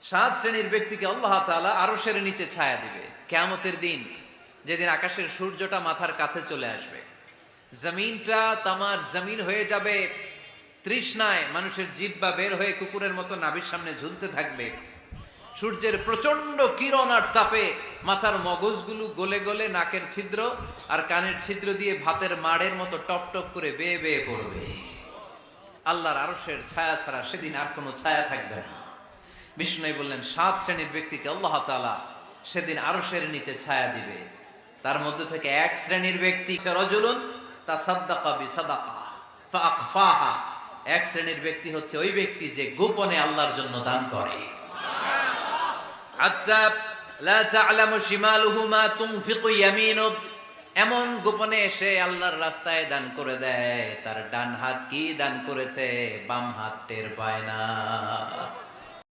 সাত শ্রেণীর ব্যক্তিকে আল্লাহ তাআলা আরশের নিচে ছায়া দিবে কিয়ামতের দিন, যেদিন আকাশের সূর্যটা মাথার কাছে চলে আসবে, জমিনটা তামার জমিন হয়ে যাবে তৃষ্ণায়, মানুষের জিহ্বা বের হয়ে কুকুরের মতো নাভির সামনে ঝুলতে থাকবে। সূর্যের প্রচন্ড কিরণ আর তাপে মাথার মগজগুলো গলে গলে নাকের ছিদ্র আর কানের ছিদ্র দিয়ে ভাতের মাড়ের মতো টপ টপ করে বেয়ে বেয়ে পড়বে। আল্লাহর আরশের ছায়া ছাড়া সেদিন আর কোনো ছায়া থাকবে না। বিষ্ণু বললেন, সাত শ্রেণীর ব্যক্তিকে আল্লাহ তাআলা সেদিন আরশের নিচে ছায়া দিবে। তার মধ্যে থেকে এক শ্রেণীর ব্যক্তি রাজুলুন তাসাদ্দাকা বিসাদাকা ফাআখফাহা, এক শ্রেণীর ব্যক্তি হচ্ছে ওই ব্যক্তি যে গোপনে আল্লাহর জন্য দান করে। হাত্তা লা তা'লামু শিমালুহু মা তুনফিকু ইয়ামিনুহু, এমন গোপনে এসে আল্লাহর রাস্তায় দান করে দেয়, তার ডান হাত কি দান করেছে বাম হাত টের পায় না।